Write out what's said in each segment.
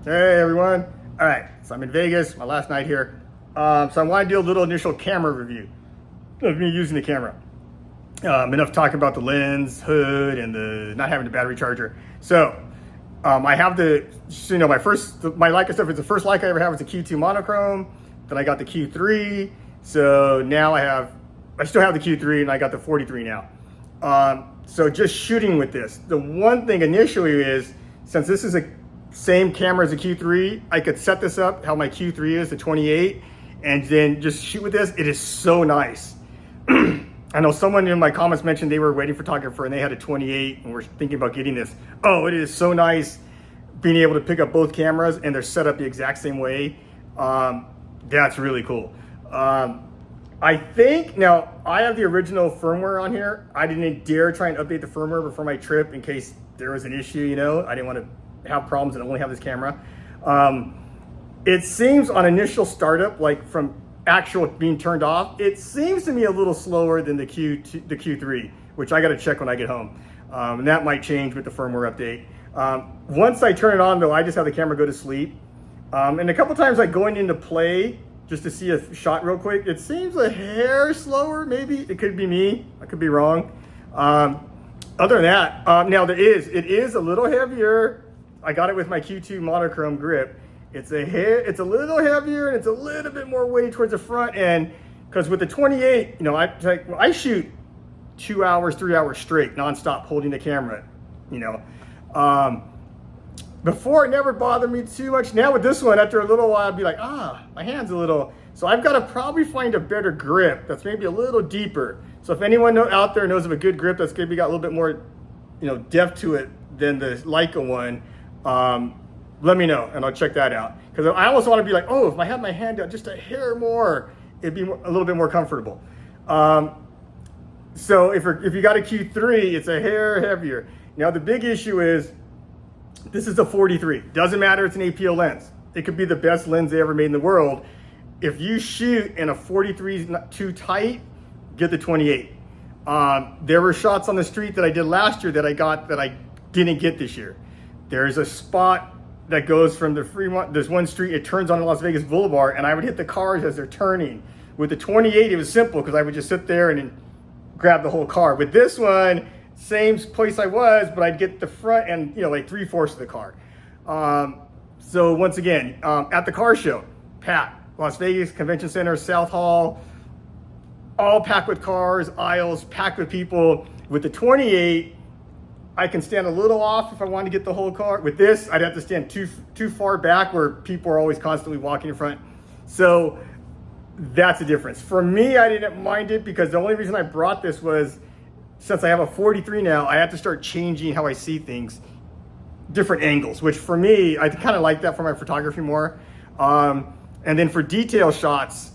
Hey everyone. All right, so I'm in Vegas, my last night here. So I want to do a little initial camera review of me using the camera. Enough talking about the lens, hood, and the not having the battery charger. So I have the, my Leica stuff is the first Leica I ever had was the Q2 monochrome. Then I got the Q3. So now I still have the Q3 and I got the 43 now. So just shooting with this. The one thing initially is, since this is a same camera as the Q3, I could set this up how my Q3 is, the 28, and then just shoot with this. It is so nice. I know someone in my comments mentioned they were a wedding photographer and they had a 28 and were thinking about getting this. Oh, it is so nice being able to pick up both cameras and they're set up the exact same way. That's really cool. I think, now I have the original firmware on here. I didn't dare try and update the firmware before my trip in case there was an issue, you know. I didn't want to have problems and only have this camera. It seems on initial startup, like from actual being turned off, it seems to me a little slower than the Q3, which I got to check when I get home. And that might change with the firmware update. Once I turn it on though, I just have the camera go to sleep. And a couple times like going into play, just to see a shot real quick, it seems a hair slower, maybe. It could be me, I could be wrong. Other than that, now it is a little heavier. I got it with my Q2 monochrome grip. It's a little heavier and it's a little bit more weighted towards the front end, because with the 28, you know, I shoot 2 hours, 3 hours straight, nonstop holding the camera, you know. Before it never bothered me too much. Now with this one, after a little while, I'd be like, my hand's a little, so I've got to probably find a better grip that's maybe a little deeper. So if anyone out there knows of a good grip that's maybe got a little bit more, you know, depth to it than the Leica one, let me know and I'll check that out. Because I almost want to be like, oh, if I had my hand out just a hair more, it'd be a little bit more comfortable. So if you got a Q3, it's a hair heavier. Now the big issue is, this is a 43. Doesn't matter, it's an APO lens. It could be the best lens they ever made in the world. If you shoot and a 43 is not too tight, get the 28. There were shots on the street that I did last year that I got that I didn't get this year. There's a spot that goes from the Fremont, there's one street, it turns on Las Vegas Boulevard, and I would hit the cars as they're turning. With the 28, it was simple because I would just sit there and grab the whole car. With this one, same place I was, but I'd get the front and, you know, like 3/4 of the car. So once again, at the car show, packed. Las Vegas Convention Center, South Hall, all packed with cars, aisles packed with people. With the 28, I can stand a little off if I want to get the whole car. With this, I'd have to stand too far back where people are always constantly walking in front. So that's the difference. For me, I didn't mind it because the only reason I brought this was, since I have a 43 now, I have to start changing how I see things, different angles, which for me, I kind of like that for my photography more. And then for detail shots,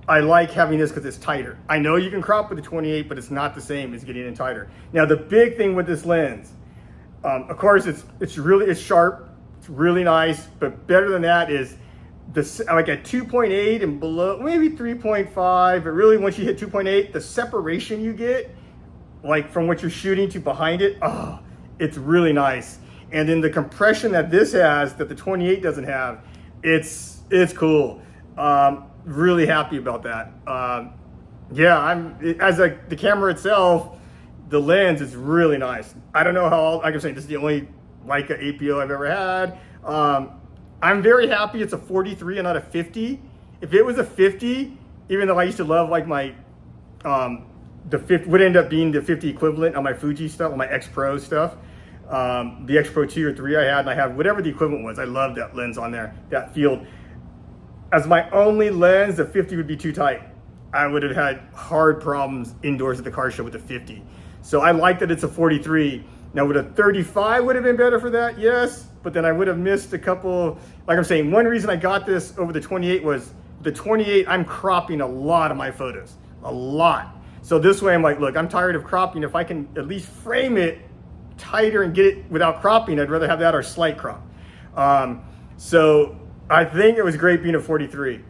I like having this because it's tighter. I know you can crop with the 28, but it's not the same as getting in tighter. Now, the big thing with this lens, of course, it's sharp, it's really nice, but better than that is this, like at 2.8 and below, maybe 3.5, but really once you hit 2.8, the separation you get, like from what you're shooting to behind it, oh, it's really nice. And then the compression that this has that the 28 doesn't have, it's cool. Really happy about that. Yeah, the camera itself, the lens is really nice. I don't know how, like I'm saying, this is the only Leica APO I've ever had. I'm very happy it's a 43 and not a 50. If it was a 50, even though I used to love like my, the 50 would end up being the 50 equivalent on my Fuji stuff, on my X Pro stuff. The X Pro 2 or 3 I had, and I have whatever the equivalent was. I love that lens on there, that field. As my only lens, the 50 would be too tight. I would have had hard problems indoors at the car show with the 50. So I like that it's a 43. Now would a 35 would have been better for that? Yes, but then I would have missed a couple. Like I'm saying, one reason I got this over the 28 was the 28, I'm cropping a lot of my photos, a lot. So this way I'm like, look, I'm tired of cropping. If I can at least frame it tighter and get it without cropping, I'd rather have that or slight crop. So I think it was great being a 43.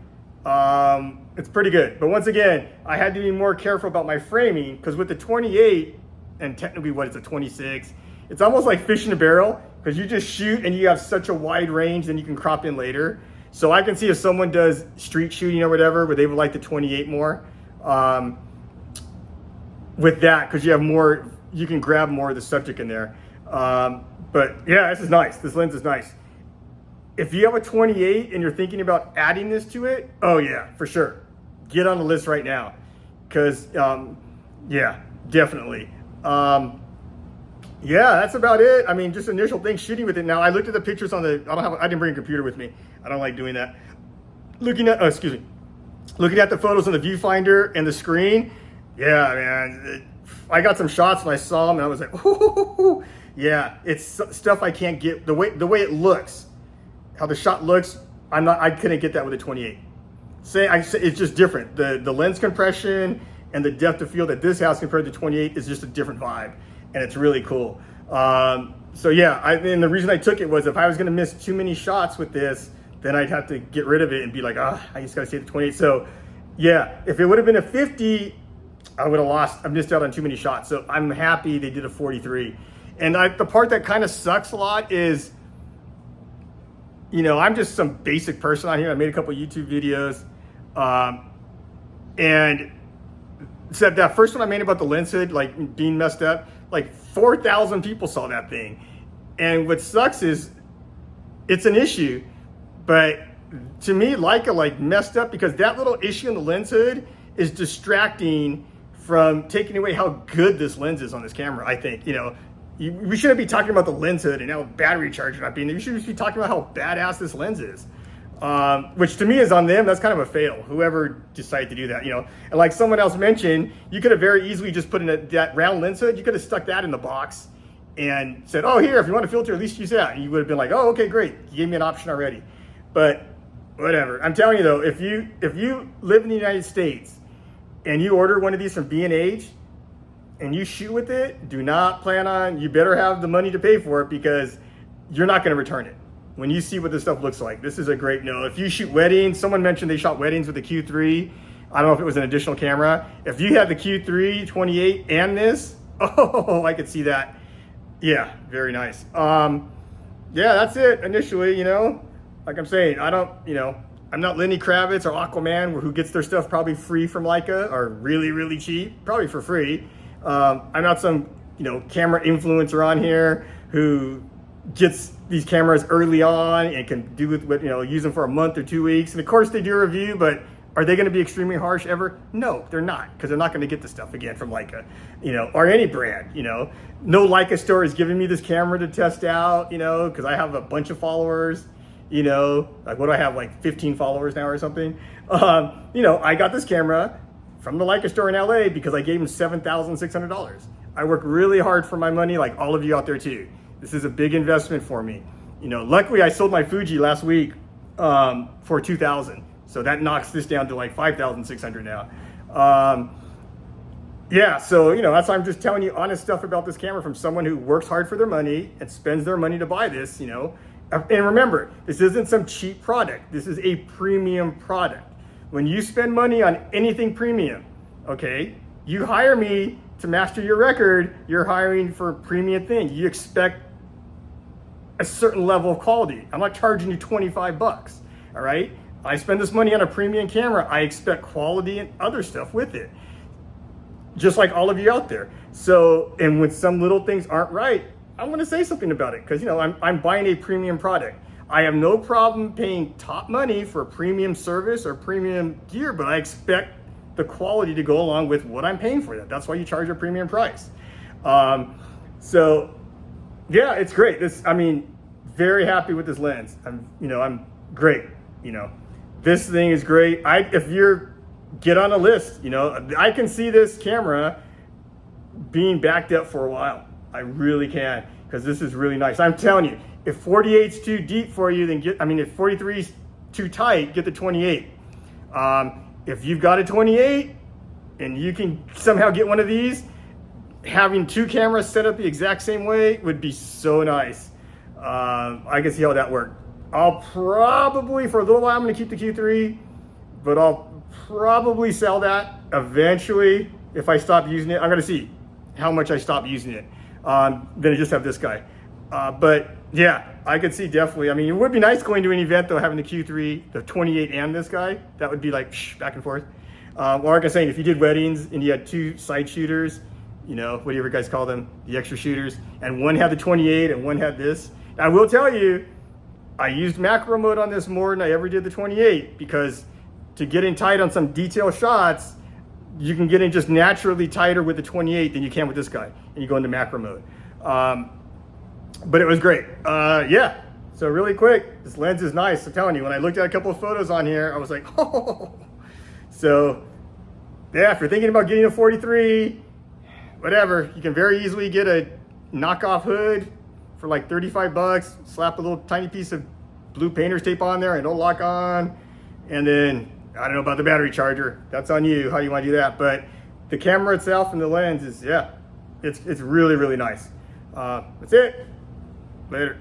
It's pretty good. But once again, I had to be more careful about my framing because with the 28, and technically what it's a 26, it's almost like fish in a barrel. because you just shoot and you have such a wide range, then you can crop in later. So I can see if someone does street shooting or whatever, where they would like the 28 more with that, because you have more, you can grab more of the subject in there. But yeah, this is nice. This lens is nice. If you have a 28 and you're thinking about adding this to it, oh yeah, for sure. Get on the list right now. Because, yeah, definitely. Yeah, that's about it. I mean, just initial things shooting with it. Now, I looked at the pictures on the, I didn't bring a computer with me. I don't like doing that. Looking at the photos on the viewfinder and the screen. Yeah, man, I got some shots and I saw them and I was like, ooh, yeah, it's stuff I can't get. The way it looks, how the shot looks, I couldn't get that with a 28. It's just different. The lens compression and the depth of field that this has compared to 28 is just a different vibe, and it's really cool. So yeah, and the reason I took it was if I was going to miss too many shots with this, then I'd have to get rid of it and be like, I just got to stay at the 28. So yeah, if it would have been a 50, I would have missed out on too many shots. So I'm happy they did a 43. And the part that kind of sucks a lot is, you know, I'm just some basic person on here. I made a couple YouTube videos. And except that first one I made about the lens hood, like being messed up, like 4,000 people saw that thing. And what sucks is it's an issue, but to me, Leica like messed up because that little issue in the lens hood is distracting from taking away how good this lens is on this camera. I think, you know, we shouldn't be talking about the lens hood and how battery charge not being there. We should just be talking about how badass this lens is. Which to me is on them. That's kind of a fail, whoever decided to do that, you know. And like someone else mentioned, you could have very easily just put in that round lens hood. You could have stuck that in the box and said, oh, here, if you want to filter, at least use that. And you would have been like, oh, okay, great. You gave me an option already. But whatever. I'm telling you though, if you live in the United States and you order one of these from B&H and you shoot with it, do not plan on, you better have the money to pay for it because you're not going to return it. When you see what this stuff looks like, this is a great no. If you shoot weddings, someone mentioned they shot weddings with the Q3. I don't know if it was an additional camera. If you had the Q3 28 and this, oh, I could see that. Yeah, very nice. Yeah, that's it initially, you know. Like I'm saying, I'm not Lenny Kravitz or Aquaman who gets their stuff probably free from Leica or really, really cheap, probably for free. I'm not some, camera influencer on here who gets these cameras early on and can do with use them for a month or 2 weeks. And of course they do a review, but are they going to be extremely harsh ever? No, they're not, because they're not going to get the stuff again from Leica, or any brand. No Leica store is giving me this camera to test out, because I have a bunch of followers. Like what do I have, like 15 followers now or something? I got this camera from the Leica store in LA because I gave them $7,600. I work really hard for my money, like all of you out there too. This is a big investment for me. Luckily I sold my Fuji last week for $2,000. So that knocks this down to like $5,600 now. Yeah, so that's why I'm just telling you honest stuff about this camera from someone who works hard for their money and spends their money to buy this, And remember, this isn't some cheap product. This is a premium product. When you spend money on anything premium, okay, you hire me to master your record, you're hiring for a premium thing. You expect a certain level of quality. I'm not charging you $25, all right? I spend this money on a premium camera. I expect quality and other stuff with it, just like all of you out there. So, and when some little things aren't right, I'm going to say something about it because, I'm buying a premium product. I have no problem paying top money for premium service or premium gear, but I expect the quality to go along with what I'm paying for that. That's why you charge a premium price. So yeah, it's great. Very happy with this lens. I'm great. This thing is great. If you're get on a list, I can see this camera being backed up for a while. I really can, because this is really nice. I'm telling you, if 48's too deep for you, then if 43's too tight, get the 28. If you've got a 28 and you can somehow get one of these, having two cameras set up the exact same way would be so nice. I can see how that worked. I'll probably, for a little while, I'm going to keep the Q3, but I'll probably sell that eventually. If I stop using it, I'm going to see how much I stop using it. Then I just have this guy. But Yeah, I could see definitely. I mean, it would be nice going to an event though, having the Q3, the 28, and this guy. That would be like back and forth. Or like I was saying, if you did weddings and you had two side shooters, you know, whatever you guys call them, the extra shooters, and one had the 28 and one had this. I will tell you, I used macro mode on this more than I ever did the 28 because to get in tight on some detail shots, you can get in just naturally tighter with the 28 than you can with this guy, and you go into macro mode. But it was great. Yeah, so really quick, this lens is nice. I'm telling you, when I looked at a couple of photos on here, I was like, oh. So yeah, if you're thinking about getting a 43, whatever, you can very easily get a knockoff hood for like 35 bucks, slap a little tiny piece of blue painter's tape on there and it'll lock on. And then, I don't know about the battery charger. That's on you, how you want to do that. But the camera itself and the lens is, yeah, it's really, really nice. That's it. Later.